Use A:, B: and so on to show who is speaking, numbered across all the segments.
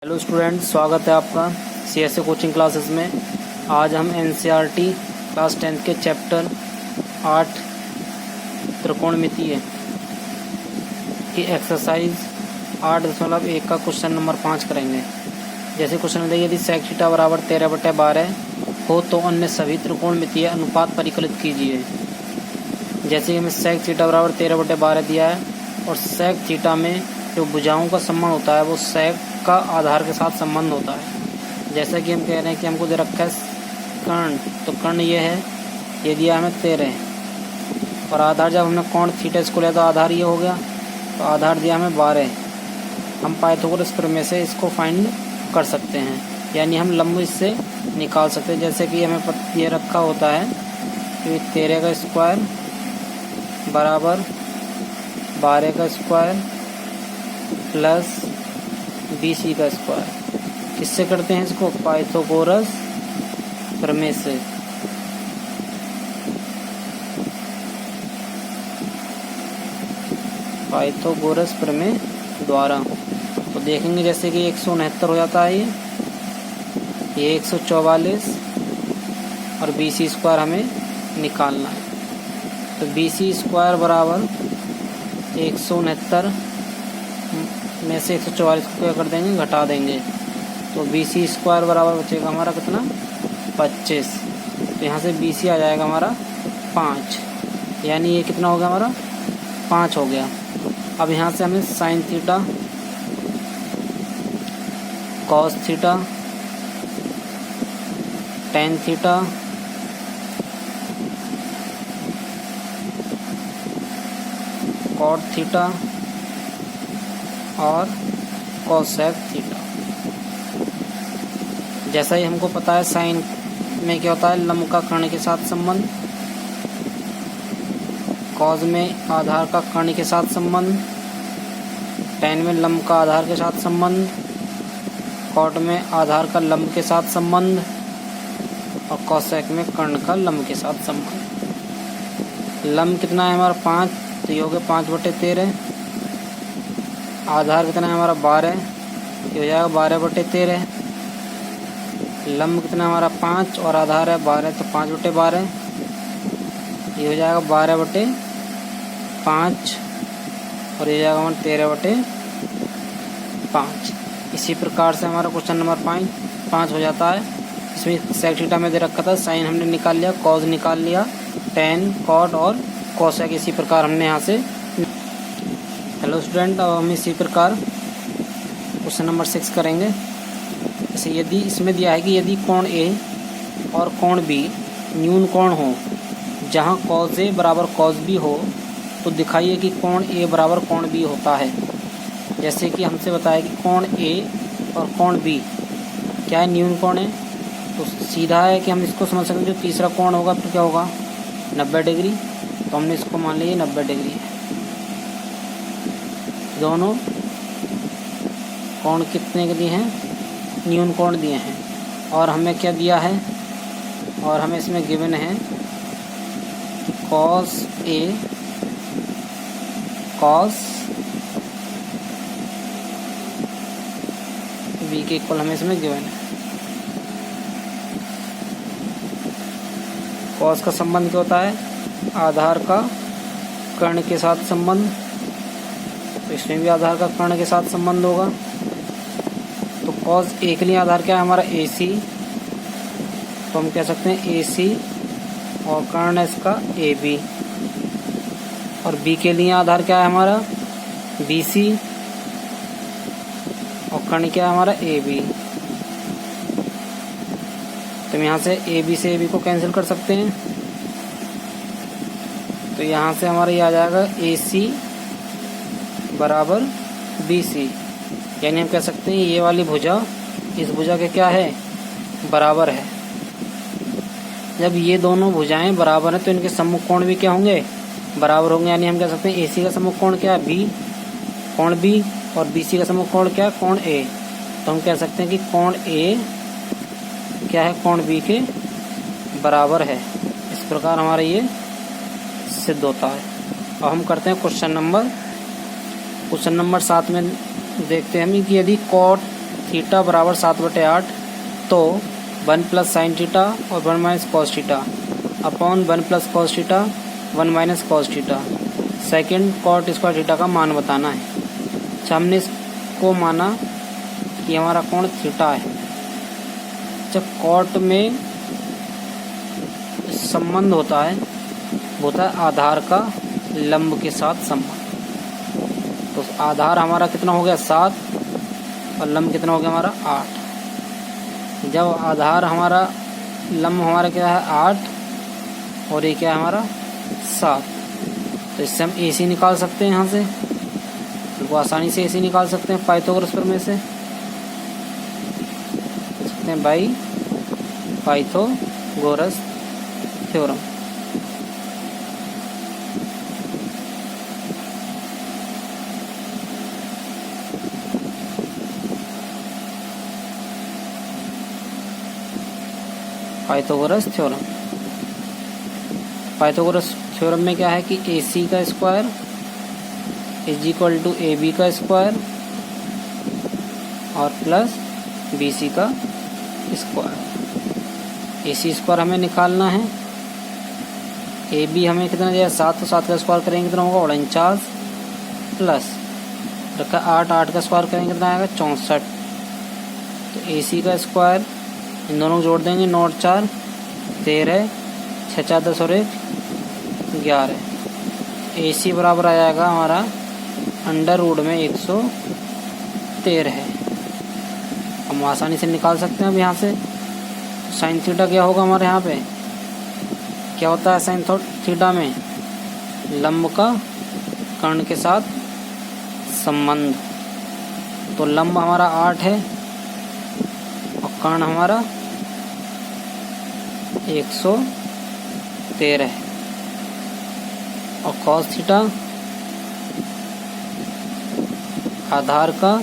A: Hello student, स्वागत है आपका CSA कोचिंग क्लासेस में। आज हम NCERT क्लास 10 के चैप्टर 8 त्रिकोणमितीय की एक्सरसाइज 8.1 का क्वेश्चन नंबर 5 करेंगे। जैसे क्वेश्चन में यदि sec थीटा बराबर 13/12 हो तो अन्य सभी त्रिकोणमितीय अनुपात परिकलित कीजिए। जैसे कि हमें sec थीटा बराबर 13/12 दिया है और sec थीटा में जो भुजाओं का संबंध होता है वो sec का आधार के साथ संबंध होता है। जैसा कि हम कह रहे हैं कि हमको दे रखा है कर्ण, तो कर्ण ये है, ये दिया हमें 13 और आधार जब हमने कोण थीटा इसको लिया तो आधार ये हो गया, तो आधार दिया हमें 12। हम पाइथागोरस प्रमेय से इसको फाइंड कर सकते हैं, यानी हम लंब इससे निकाल सकते हैं। जैसे कि हमें ये रखा होता है कि 13 का स्क्वायर बराबर 12 का स्क्वायर प्लस BC का स्क्वायर। किससे करते हैं इसको? पाइथागोरस प्रमेय से। पाइथागोरस प्रमेय द्वारा तो देखेंगे जैसे कि 169 हो जाता है, ये 144 और BC स्क्वायर हमें निकालना है। तो BC स्क्वायर बराबर 169 में से 144 को क्या कर देंगे? घटा देंगे, तो BC स्क्वायर बराबर बचेगा हमारा कितना? 25। तो यहाँ से BC आ जाएगा हमारा 5, यानी ये कितना हो गया हमारा? 5 हो गया। अब यहाँ से हमें sine theta, cos theta, tan theta, cot theta और कोसेक थीटा। जैसा ही हमको पता है साइन में क्या होता है? लंब का कर्ण के साथ संबंध, कॉस में आधार का कर्ण के साथ संबंध, टेन में लंब का आधार के साथ संबंध, कॉट में आधार का लंब के साथ संबंध और कोसेक में कर्ण का लंब के साथ संबंध। लंब कितना है हमारा? 5, तो ये हो गया 5/13। आधार कितना है हमारा? 12, ये हो जाएगा 12/13। लंब कितना है हमारा? 5 और आधार है 12, तो 5/12, ये हो जाएगा 12/5 और ये जाएगा हमारा 13/5। इसी प्रकार से हमारा क्वेश्चन नंबर 5 हो जाता है। इसमें sec थीटा में दे रखा था, साइन हमने निकाल लिया, कॉस निकाल लिया, टेन, कॉट और कोसेक इसी प्रकार हमने यहाँ से। हेलो स्टूडेंट, अब हम इसी प्रकार क्वेश्चन नंबर 6 करेंगे। जैसे यदि इसमें दिया है कि यदि कोण A और कोण B न्यून कोण हो जहाँ cos A बराबर cos B हो तो दिखाइए कि कोण A बराबर कोण B होता है। जैसे कि हमसे बताया कि कोण A और कोण B क्या है? न्यून कोण है, तो सीधा है कि हम इसको समझ सकते हैं जो तीसरा कोण होगा तो क्या होगा? 90 डिग्री। तो हमने इसको मान लिया 90 डिग्री है। दोनों कोण कितने के दिए हैं? न्यून कोण दिए हैं। और हमें क्या दिया है? और हमें इसमें गिवन है cos A cos B के इक्वल हमें इसमें गिवन है। cos का संबंध क्या होता है? आधार का कर्ण के साथ संबंध, तो इसमें भी आधार का कर्ण के साथ संबंध होगा। तो cos A के लिए आधार क्या है हमारा? AC, तो हम कह सकते हैं AC और कर्ण है इसका AB। और B के लिए आधार क्या है हमारा? BC और कर्ण क्या है हमारा? AB। तो हम यहाँ से AB से AB को कैंसिल कर सकते हैं, तो यहाँ से हमारा ये आ जाएगा AC बराबर BC, यानी हम कह सकते हैं ये वाली भुजा इस भुजा के क्या है? बराबर है। जब ये दोनों भुजाएं बराबर हैं तो इनके सम्मुख कोण भी क्या होंगे? बराबर होंगे, यानी हम कह सकते हैं AC का सम्मुख कोण क्या है? B, कोण B, और BC का सम्मुख कोण क्या है? कोण A। तो हम कह सकते हैं कि कोण A क्या है? कोण B के बराबर है। इस प्रकार हमारा ये सिद्ध होता है। अब हम करते हैं क्वेश्चन नंबर 7 में देखते हैं हम कि यदि कॉट थीटा बराबर 7/8, तो 1 प्लस साइन थीटा और 1 minus cos theta upon 1 plus cos theta 1 minus cos theta second cot square theta का मान बताना है। अच्छा, हमने इसको माना कि हमारा कोण थीटा है। जब कॉट में संबंध होता है आधार का लंब के साथ संबंध। तो आधार हमारा कितना हो गया 7 और लंब कितना हो गया हमारा 8। जब आधार हमारा लंब हमारा क्या है 8 और ये क्या है हमारा 7, तो इससे हम AC निकाल सकते हैं। यहाँ से बिल्कुल आसानी से AC निकाल सकते हैं पाइथागोरस प्रमेय से, सकते हैं by Pythagoras theorem. Pythagoras theorem, Pythagoras theorem में क्या है कि AC का square is equal to AB का स्क्वायर और प्लस BC का स्क्वायर। AC स्क्वायर हमें निकालना है, AB हमें कितना दिया 7, तो 7 का स्क्वायर करेंगे कितना होगा 49 प्लस रखा 8 का स्क्वायर करेंगे कितना आएगा 64। तो AC का स्क्वायर इन दोनों को जोड़ देंगे 9 और 4 13, 6 4 10 और 1 11। AC बराबर आ जाएगा हमारा अंडर रूट में 113 है। हम आसानी से निकाल सकते हैं अब यहाँ से। साइन थीटा क्या होगा हमारे यहाँ पे, क्या होता है साइन थीटा में लंब का कर्ण के साथ संबंध। तो लंब हमारा 8 है और कर्ण हमारा 113 है। और कॉस थीटा आधार का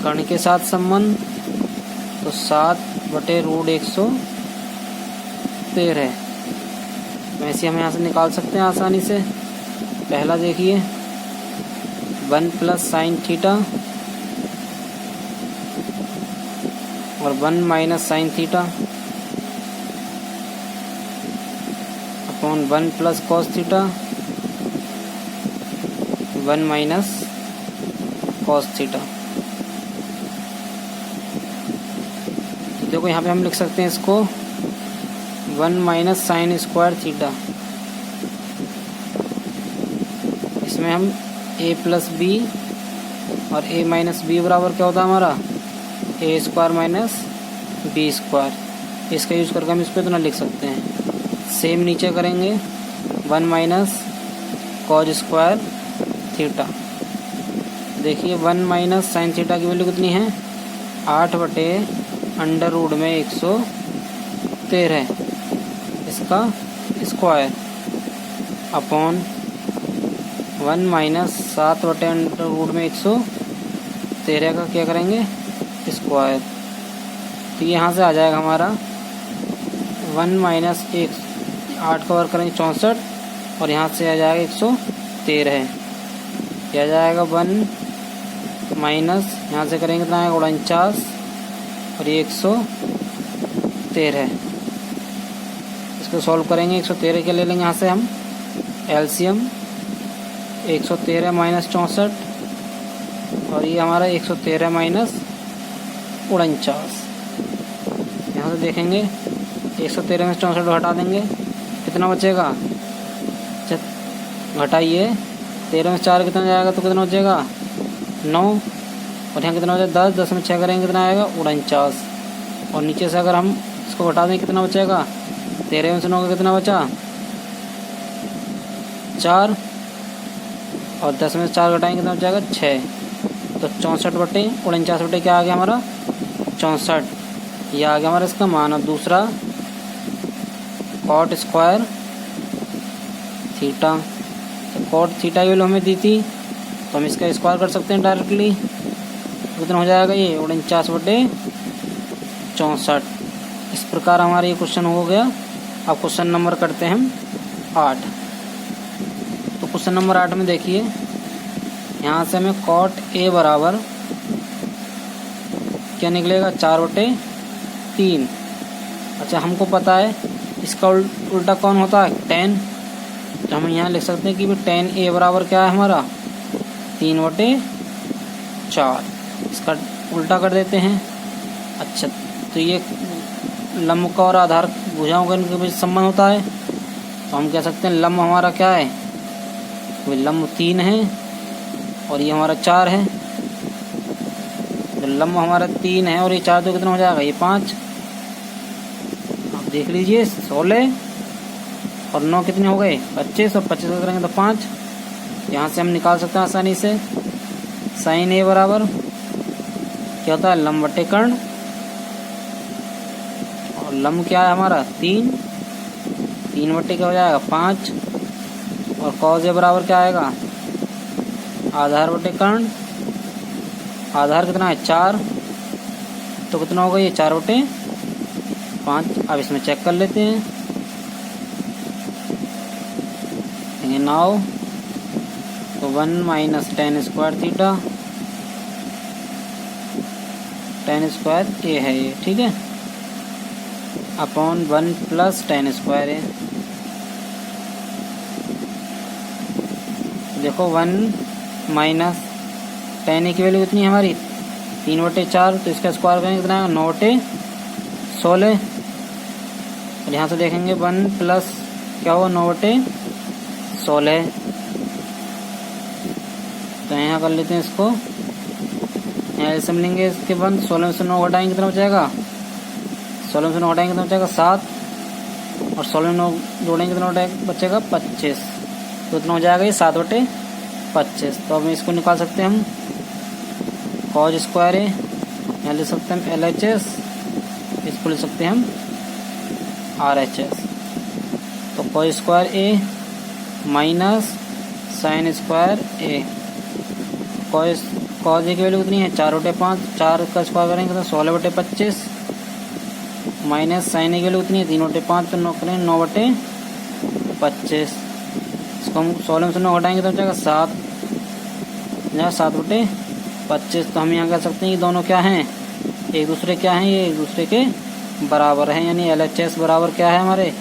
A: कर्ण के साथ संबंध, तो 7/√113 है। वैसे हम यहाँ से निकाल सकते हैं आसानी से। पहला देखिए 1 प्लस साइन थीटा और 1 minus sine theta upon 1 plus cos theta 1 minus cos theta. तो देखो यहाँ पे हम लिख सकते हैं इसको 1 माइनस साइन स्क्वायर थीटा। इसमें हम a प्लस बी और a माइनस बी बराबर क्या होता है हमारा a square minus B square. इसका यूज़ करके हम इस पर इतना लिख सकते हैं। सेम नीचे करेंगे 1 माइनस कॉज स्क्वायर थीटा। देखिए 1 माइनस साइन थीटा की वैल्यू कितनी है 8/√में 113 इसका स्क्वायर अपॉन 1 माइनस 7/√में 113 का क्या करेंगे स्क्वायर। तो यहाँ से आ जाएगा हमारा 1 माइनस 8 का वर्ग करेंगे 64 और यहाँ से आ जाएगा 113 यह आ जाएगा 1 माइनस यहाँ से करेंगे कितना आएगा 49 और ये 113। इसको सॉल्व करेंगे 113 के ले लेंगे यहाँ से हम एलसीएम 113 माइनस 64 और ये हमारा 113 माइनस 49। यहाँ से देखेंगे 113 में 64 घटा देंगे कितना बचेगा, घटाइए 13 में 4 कितना जाएगा तो कितना बचेगा 9 और यहाँ कितना बचेगा 10, 10 में 6 करेंगे कितना आएगा 49 और नीचे से अगर हम इसको घटा दें कितना बचेगा 13 में से 9 का कितना बचा 4 और 10 में से 4 घटाएंगे कितना बचेगा 6। तो 64/49 क्या आ गया हमारा 64, यह आ गया हमारा इसका मान। अब दूसरा कॉट स्क्वायर थीटा, तो कॉट थीटा की वैल्यू हमें दी थी तो हम इसका स्क्वायर कर सकते हैं डायरेक्टली। तो कितना हो जाएगा ये 49/64। इस प्रकार हमारा ये क्वेश्चन हो गया। अब क्वेश्चन नंबर करते हैं हम 8। तो क्वेश्चन नंबर 8 में देखिए यहाँ से हमें कॉट ए बराबर क्या निकलेगा 4/3। अच्छा हमको पता है इसका उल्टा कौन होता है 10, तो हम यहाँ लिख सकते हैं कि भी 10a बराबर क्या है हमारा 3/4। इसका उल्टा कर देते हैं। अच्छा तो ये लंब का और आधार भुजाओं का इनके बीच संबंध होता है, तो हम कह सकते हैं लंब हमारा क्या है, वही लंब 3 है और ये हमारा 4 है। तो लंब हमारा 3 है और ये 4 तो कितना हो जाएगा, ये 5। आप देख लीजिए 16 और 9 कितने हो गए 25, और 25 करेंगे तो 5। यहाँ से हम निकाल सकते हैं आसानी से साइन ए बराबर क्या होता है लंब बटे कर्ण, और लंब क्या है हमारा 3 बटे क्या हो जाएगा 5, और कॉस ए बराबर क्या आएगा आधार बटे कर्ण। आधार कितना है 4, तो कितना होगा ये 4/5। अब इसमें चेक कर लेते हैं। नाउ तो 1 minus tan square theta, tan square A है ये, ठीक है, upon 1 plus tan square A. देखो 1 माइनस tan ए की वैल्यू कितनी है हमारी 3/4, तो इसका स्क्वायर करेंगे कितना है 9/16। और यहाँ से देखेंगे 1 प्लस क्या हुआ 9/16। तो यहाँ कर लेते हैं इसको, यहाँ एल्सियम लेंगे इसके बाद 16 में से 9 घटाएंगे कितना बचेगा, 16 में से 9 घटाएंगे कितना बचेगा 7, और 16 में 9 जोड़ेंगे कितना बचेगा 25। तो इतना हो जाएगा ये 7/25। तो अब इसको निकाल सकते हैं हम कॉज स्क्वायर ए, यहाँ लिख सकते हैं हम LHS, इसको लिख सकते हैं हम RHS। तो कॉज स्क्वायर ए माइनस साइन स्क्वायर ए, कॉज ए की वैल्यू कितनी है 4/5, 4 का स्क्वायर करेंगे तो 16/25, माइनस साइन ए की वैल्यू कितनी है 3/5, तो 9 करेंगे 9/25। इसको हम 16 में से 9 घटाएंगे तो बचेगा 7, यहाँ 7/25। तो हम यहाँ कह सकते हैं ये दोनों क्या हैं एक दूसरे क्या हैं, ये एक दूसरे के बराबर हैं, यानी LHS बराबर क्या है हमारे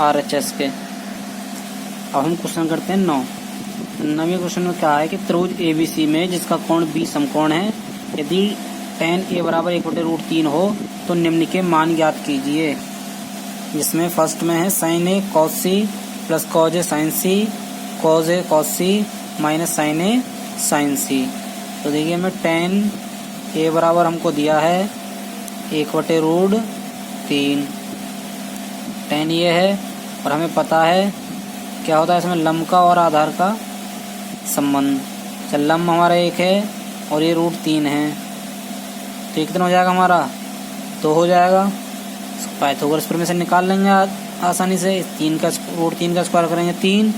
A: RHS के। अब हम क्वेश्चन करते हैं 9वें क्वेश्चन में क्या है कि त्रिभुज ABC में जिसका कोण B समकोण है, यदि tan A बराबर 1/√3 हो तो निम्न के मान ज्ञात कीजिए। जिसमें फर्स्ट में है साइन ए कॉस सी प्लस कॉज ए साइन सी, कॉज ए कॉस सी माइनस साइन ए साइन सी। तो देखिए हमें tan A बराबर हमको दिया है 1/√3, tan ये है, और हमें पता है क्या होता है इसमें लंब का और आधार का संबंध। चल लंब हमारा 1 है और ये √3 है, तो ये कितना हो जाएगा हमारा 2 हो जाएगा। पाइथागोरस प्रमेय से निकाल लेंगे आसानी से। 3 का √3 का स्क्वायर करेंगे 3,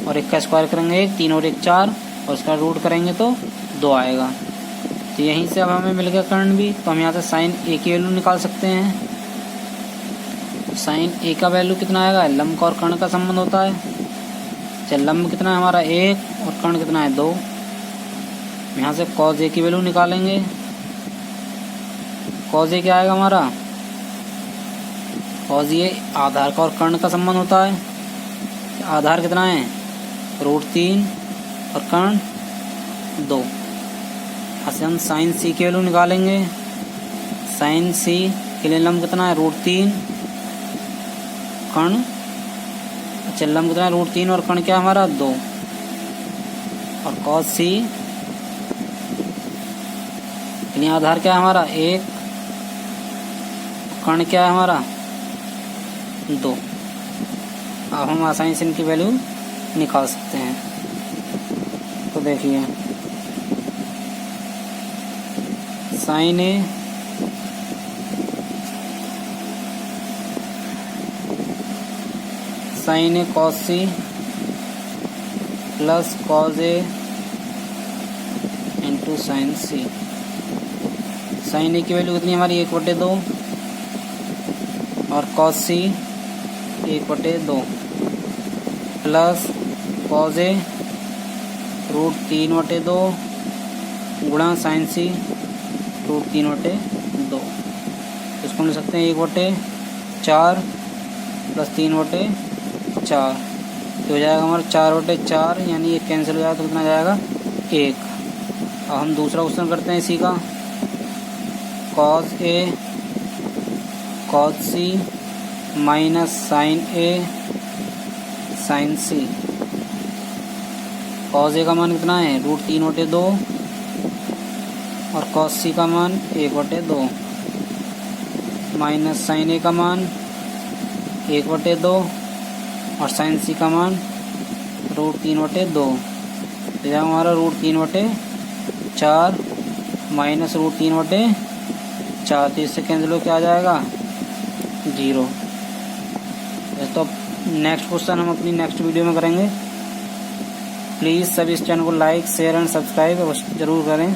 A: और 1 का स्क्वायर करेंगे 1, 3 और 1 4, और इसका रूट करेंगे तो 2 आएगा। तो यहीं से अब हमें मिल गया कर्ण भी। तो हम यहाँ से साइन ए की वैल्यू निकाल सकते हैं। साइन ए का वैल्यू कितना आएगा, लंब का और कर्ण का संबंध होता है। चल लंब कितना है हमारा 1 और कर्ण कितना है 2। यहाँ से कॉज ए की वैल्यू निकालेंगे। कॉज ए क्या आएगा हमारा, कॉज ए आधार का और कर्ण का संबंध होता है। आधार कितना है √3 और कर्ण 2। यहाँ से हम साइन सी की वैल्यू निकालेंगे। साइन सी के लिए लंब कितना है √3, कर्ण अच्छा लंब कितना है √3 और कर्ण क्या है हमारा 2, और कॉस सी के लिए आधार क्या है हमारा 1, कर्ण क्या है हमारा 2। अब हम आसानी से इनकी वैल्यू निकाल सकते हैं। तो देखिए sign A sign A cos C plus cos A into sine C. Sign ए की वैल्यू कितनी हमारी 1/2, और cos C 1/2 plus cos A √3/2 गुणा साइन सी √3/2। इसको लिख सकते हैं 1/4 प्लस 3/4, तो हो जाएगा हमारा 4/4, यानी ये कैंसिल हो जाएगा तो कितना जाएगा 1। अब हम दूसरा क्वेश्चन करते हैं इसी का। cos A cos C minus sin A sin C। cos A का मान कितना है √3/2 और cos C का मान 1/2 माइनस sin A का मान 1/2 और sin C का मान √3/2। तो यहाँ हमारा √3/4 माइनस √3/4, तो इससे कैंसिल हो क्या आ जाएगा 0। तो नेक्स्ट क्वेश्चन हम अपनी नेक्स्ट वीडियो में करेंगे। प्लीज़ सभी इस चैनल को लाइक शेयर एंड सब्सक्राइब जरूर करें।